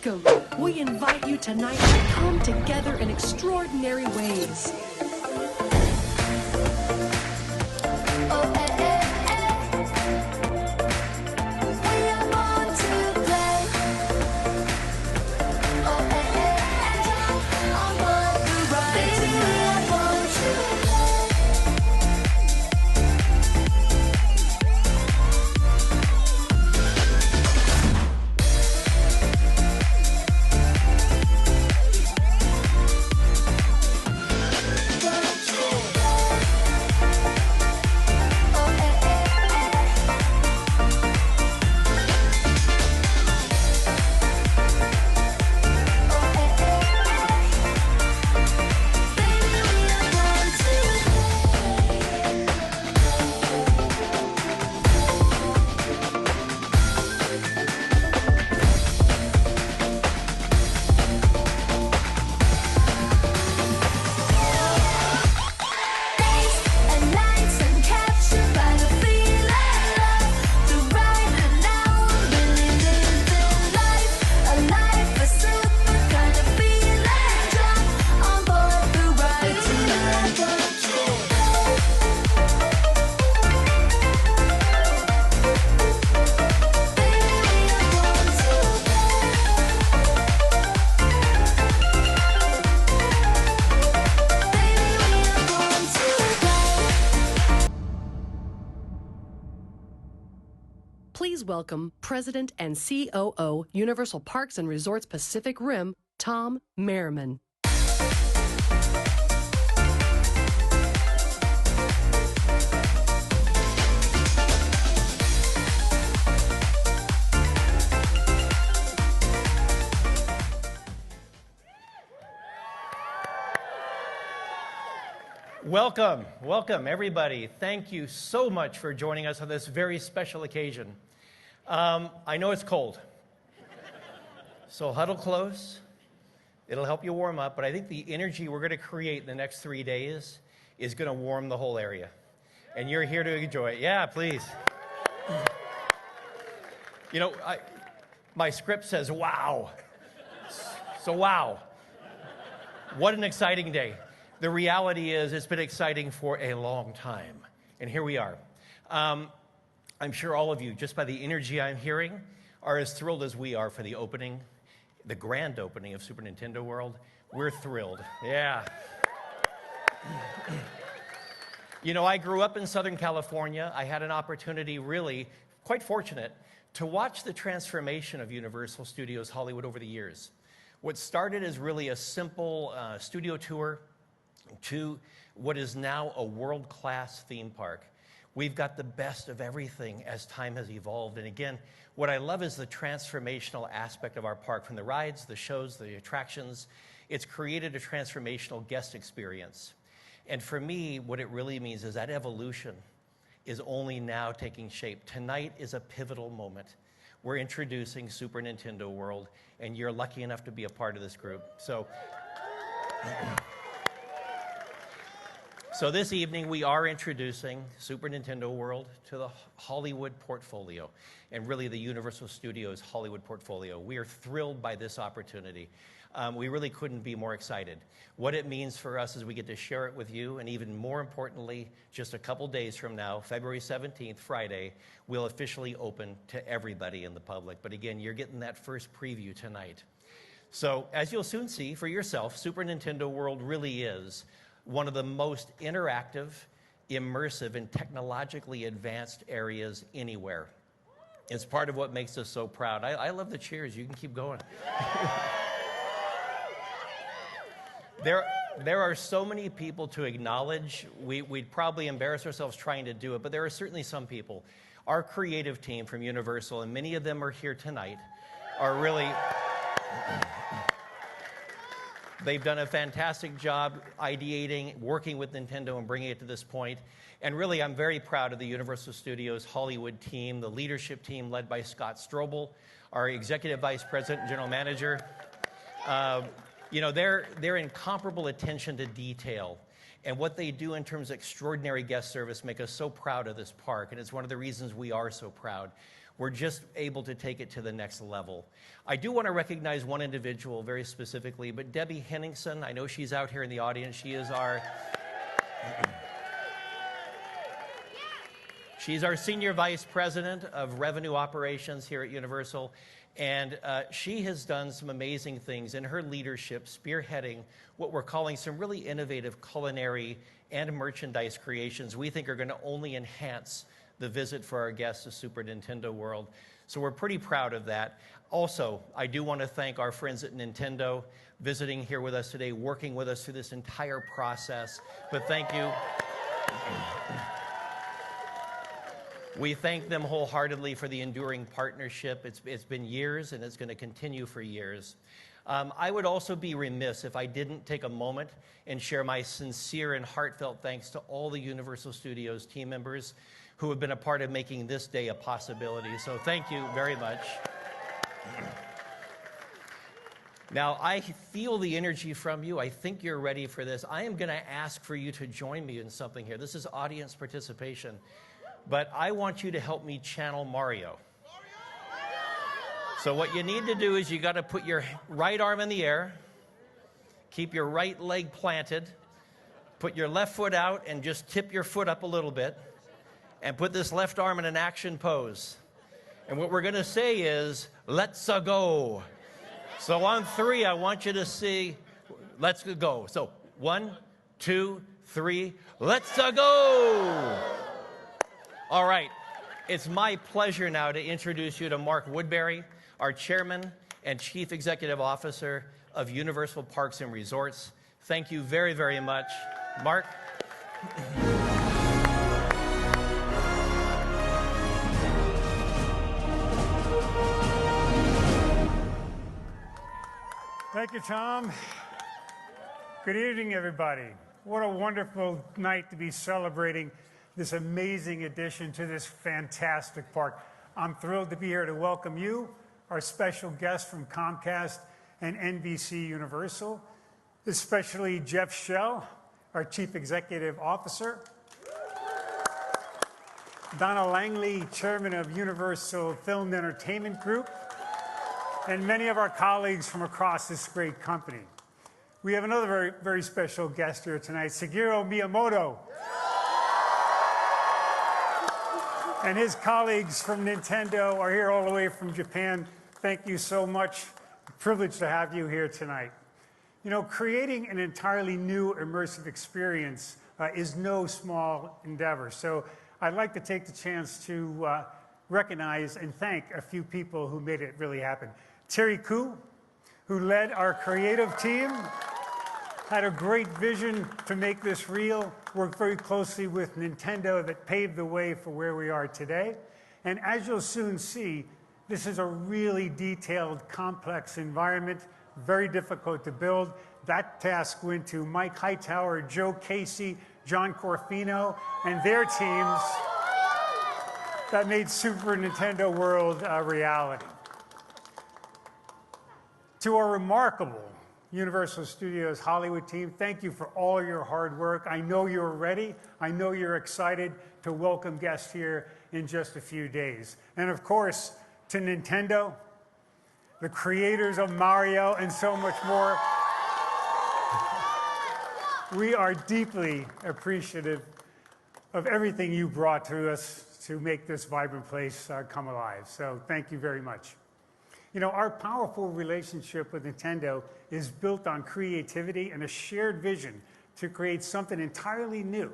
Welcome. We invite you tonight to come together in extraordinary ways. Please welcome President and COO, Universal Parks and Resorts Pacific Rim, Tom Merriman. Welcome, welcome everybody. Thank you so much for joining us on this very special occasion. I know it's cold, so huddle close. It'll help you warm up, but I think the energy we're going to create in the next 3 days is going to warm the whole area. And you're here to enjoy it. Yeah, please. You know, my script says, wow. So wow. What an exciting day. The reality is it's been exciting for a long time, and here we are. I'm sure all of you, just by the energy I'm hearing, are as thrilled as we are for the opening, the grand opening of Super Nintendo World. We're thrilled. Yeah. You know, I grew up in Southern California. I had an opportunity, really, quite fortunate, to watch the transformation of Universal Studios Hollywood over the years. What started as really a simple studio tour to what is now a world-class theme park. We've got the best of everything as time has evolved. And again, what I love is the transformational aspect of our park, from the rides, the shows, the attractions. It's created a transformational guest experience. And for me, what it really means is that evolution is only now taking shape. Tonight is a pivotal moment. We're introducing Super Nintendo World, and you're lucky enough to be a part of this group. So this evening, we are introducing Super Nintendo World to the Hollywood portfolio, and really the Universal Studios Hollywood portfolio. We are thrilled by this opportunity. We really couldn't be more excited. What it means for us is we get to share it with you, and even more importantly, just a couple days from now, February 17th, Friday, we'll officially open to everybody in the public. But again, you're getting that first preview tonight. So as you'll soon see for yourself, Super Nintendo World really is one of the most interactive, immersive, and technologically advanced areas anywhere. It's part of what makes us so proud. I love the cheers. You can keep going. There are so many people to acknowledge. We'd probably embarrass ourselves trying to do it, but there are certainly some people. Our creative team from Universal, and many of them are here tonight, are really... They've done a fantastic job ideating, working with Nintendo, and bringing it to this point. And really, I'm very proud of the Universal Studios Hollywood team, the leadership team led by Scott Strobel, our Executive Vice President and General Manager. You know, their incomparable attention to detail and what they do in terms of extraordinary guest service make us so proud of this park, and it's one of the reasons we are so proud. we're just able to take it to the next level. I do want to recognize one individual very specifically, but Debbie Henningsen, I know she's out here in the audience. She's our Senior Vice President of Revenue Operations here at Universal, and she has done some amazing things in her leadership, spearheading what we're calling some really innovative culinary and merchandise creations we think are going to only enhance the visit for our guests to Super Nintendo World. So we're pretty proud of that. Also, I do want to thank our friends at Nintendo visiting here with us today, working with us through this entire process. But thank you. We thank them wholeheartedly for the enduring partnership. It's been years, and it's going to continue for years. I would also be remiss if I didn't take a moment and share my sincere and heartfelt thanks to all the Universal Studios team members who have been a part of making this day a possibility. So thank you very much. Now, I feel the energy from you. I think you're ready for this. I am going to ask for you to join me in something here. This is audience participation. But I want you to help me channel Mario. So what you need to do is you got to put your right arm in the air, keep your right leg planted, put your left foot out and just tip your foot up a little bit, and put this left arm in an action pose. And what we're going to say is, let's go. So on 3, I want you to see, let's go. So 1, 2, 3, let's go. All right, it's my pleasure now to introduce you to Mark Woodbury, our Chairman and Chief Executive Officer of Universal Parks and Resorts. Thank you very, very much. Mark. Thank you, Tom. Good evening, everybody. What a wonderful night to be celebrating this amazing addition to this fantastic park. I'm thrilled to be here to welcome you, our special guests from Comcast and NBC Universal, especially Jeff Shell, our Chief Executive Officer, Donna Langley, Chairman of Universal Film and Entertainment Group, and many of our colleagues from across this great company. We have another very, very special guest here tonight, Shigeru Miyamoto, and his colleagues from Nintendo are here all the way from Japan. Thank you so much. Privileged to have you here tonight. You know, creating an entirely new immersive experience is no small endeavor. So I'd like to take the chance to recognize and thank a few people who made it really happen. Terry Koo, who led our creative team, had a great vision to make this real, worked very closely with Nintendo that paved the way for where we are today. And as you'll soon see, this is a really detailed, complex environment, very difficult to build. That task went to Mike Hightower, Joe Casey, John Corfino, and their teams that made Super Nintendo World a reality. To our remarkable Universal Studios Hollywood team, thank you for all your hard work. I know you're ready. I know you're excited to welcome guests here in just a few days. And of course, to Nintendo, the creators of Mario and so much more, we are deeply appreciative of everything you brought to us to make this vibrant place come alive. So thank you very much. You know, our powerful relationship with Nintendo is built on creativity and a shared vision to create something entirely new.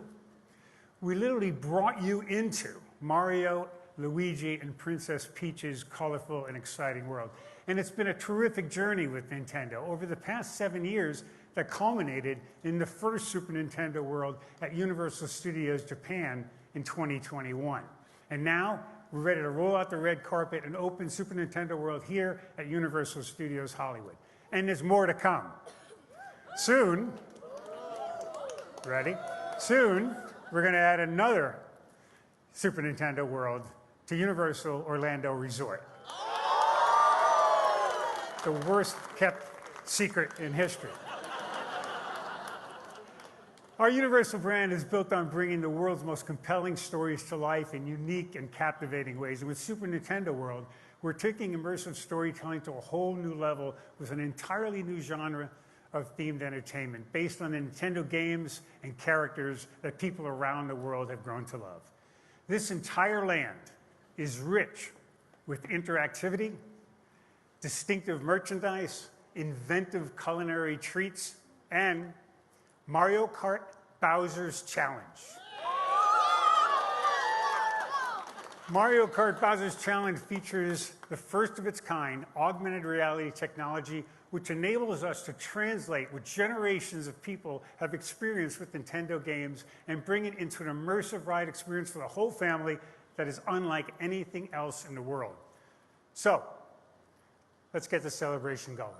We literally brought you into Mario, Luigi, and Princess Peach's colorful and exciting world. And it's been a terrific journey with Nintendo over the past 7 years that culminated in the first Super Nintendo World at Universal Studios Japan in 2021. And now, we're ready to roll out the red carpet and open Super Nintendo World here at Universal Studios Hollywood. And there's more to come. Soon, ready? Soon, we're going to add another Super Nintendo World to Universal Orlando Resort. The worst kept secret in history. Our Universal brand is built on bringing the world's most compelling stories to life in unique and captivating ways. And with Super Nintendo World, we're taking immersive storytelling to a whole new level with an entirely new genre of themed entertainment based on the Nintendo games and characters that people around the world have grown to love. This entire land is rich with interactivity, distinctive merchandise, inventive culinary treats, and Mario Kart Bowser's Challenge. Mario Kart Bowser's Challenge features the first of its kind augmented reality technology, which enables us to translate what generations of people have experienced with Nintendo games and bring it into an immersive ride experience for the whole family that is unlike anything else in the world. So, let's get the celebration going.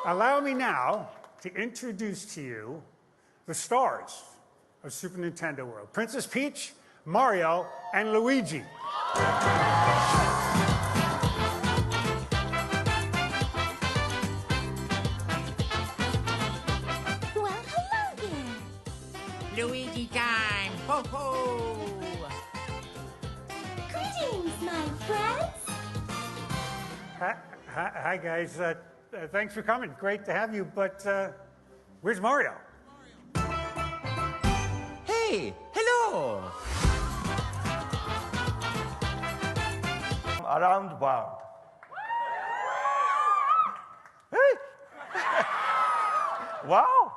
Allow me now to introduce to you the stars of Super Nintendo World: Princess Peach, Mario, and Luigi. Well, hello there. Luigi time! Ho ho! Greetings, my friends. Hi guys. Thanks for coming. Great to have you, but where's Mario? Hey! Hello! Around the world. Hey! Wow!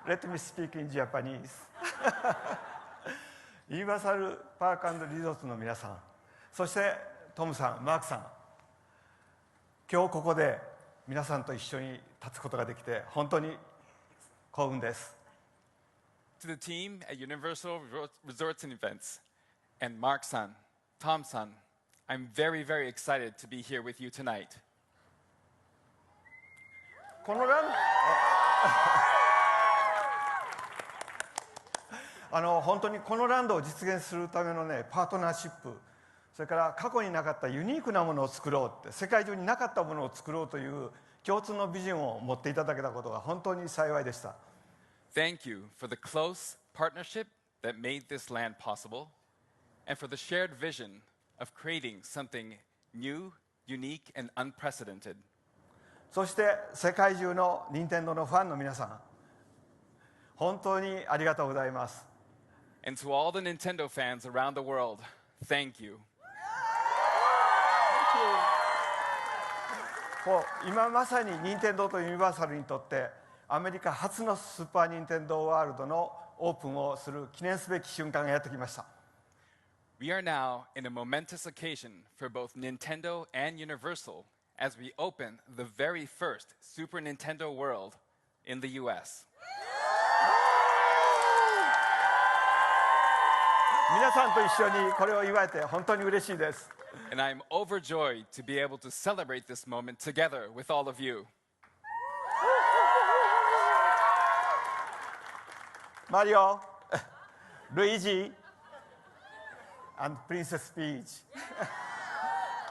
Let me speak in Japanese. ユニバーサルパーク&リゾートの皆さん、そしてトムさん、マークさん、今日ここで皆さんと一緒に立つことができて本当に幸運です。To the team at Universal Resorts and Events, and Mark-san, Tom-san, I'm very, very excited to be here with you tonight. このラン本当にこのランドを実現するためのね、パートナーシップ、それから過去になかったユニークなものを作ろうって、世界中になかったものを作ろうという共通のビジョンを持っていただけたことが本当に幸いでした。Thank you for the close partnership that made this land possible, and for the shared vision of creating something new, unique, and unprecedented. そして世界中の任天堂のファンの皆さん、本当にありがとうございます。And to all the Nintendo fans around the world, thank you. 今まさに任天堂とユニバーサルにとってアメリカ初のスーパー・ニンテンドー・ワールドのオープンをする記念すべき瞬間がやってきました。We are now in a momentous occasion for both Nintendo and Universal as we open the very first Super Nintendo World in the US. 皆さんと一緒にこれを祝えて本当に嬉しいです。And I'm overjoyed to be able to celebrate this moment together with all of you. Mario, Luigi, and Princess Peach.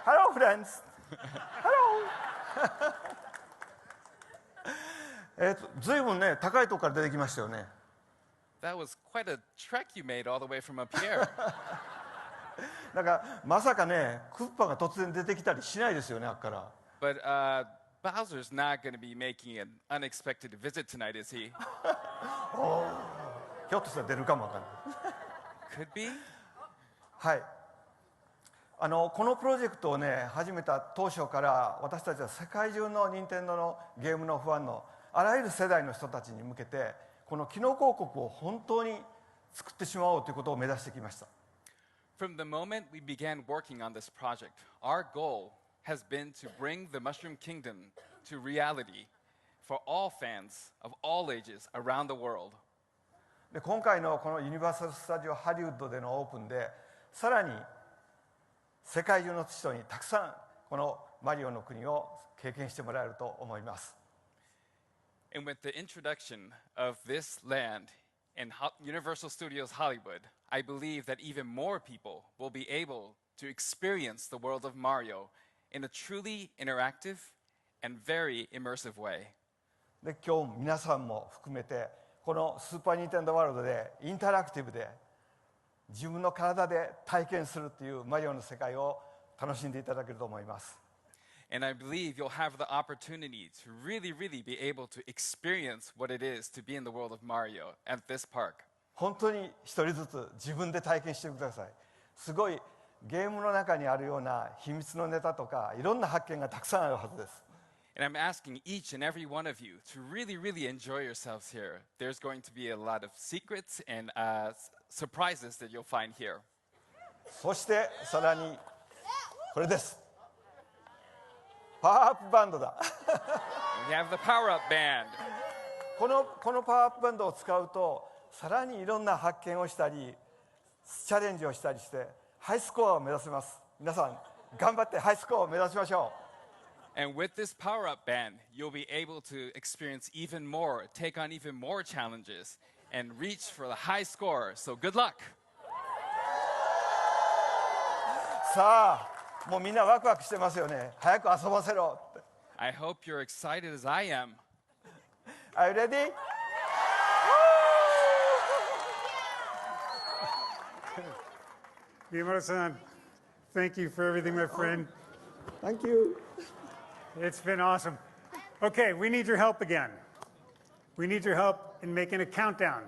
Hello, friends. Hello. ずいぶんね、高いとこから出てきましたよね。That was quite a trek you made all the way from up here. なんかまさかね、クッパが突然出てきたりしないですよね、あっから。But Bowser's not going to be making an unexpected visit tonight, is he? ひょっとしたら出るかもわかんない。Could be. はい。このプロジェクトをね、始めた当初から私たちは世界中の任天堂のゲームのファンのあらゆる世代の人たちに向けて、この機能広告を本当に作ってしまおうということを目指してきました。From the moment we began working on this project, our goal has been to bring the Mushroom Kingdom to reality for all fans of all ages around the world. で今回のこのユニバーサル・スタジオ・ハリウッドでのオープンで、さらに世界中の人にたくさんこのマリオの国を経験してもらえると思います。And with the introduction of this land in Universal Studios Hollywood, I believe that even more people will be able to experience the world of Mario in a truly interactive and very immersive way. で今日皆さんも含めてこのスーパー・ニンテンドー・ワールドでインタラクティブで自分の体で体験するっていうマリオの世界を楽しんでいただけると思います。And I believe you'll have the opportunity to really be able to experience what it is to be in the world of Mario at this park. 本当に一人ずつ自分で体験してください。すごいゲームの中にあるような秘密のネタとかいろんな発見がたくさんあるはずです。And I'm asking each and every one of you to really enjoy yourselves here. There's going to be a lot of secrets and surprises that you'll find here. そしてさらにこれです。パワーアップバンドだ。We have the power-up band. このパワーアップバンドを使うとさらにいろんな発見をしたりチャレンジをしたりしてハイスコアを目指せます。皆さん頑張ってハイスコアを目指しましょう。And with this power-up band, you'll be able to experience even more, take on even more challenges, and reach for the high score. So good luck. さあ、もうみんなワクワクしてますよね。早く遊ばせろって。I hope you're excited as I am. Are you ready? Miyamoto-san, thank you for everything, my friend. Thank you. It's been awesome. Okay, we need your help again. We need your help in making a countdown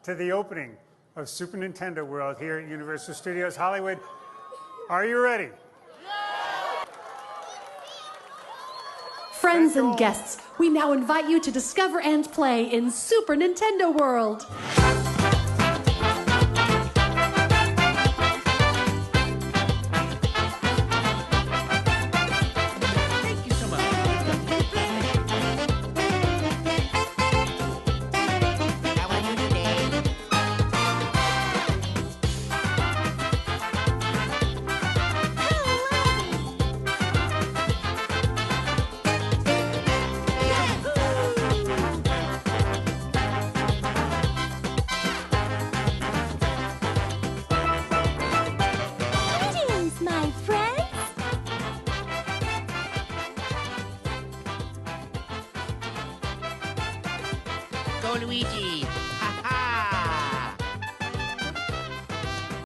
to the opening of Super Nintendo World here at Universal Studios Hollywood. Are you ready? Friends and guests, we now invite you to discover and play in Super Nintendo World. Greetings, my friends. Go, Luigi.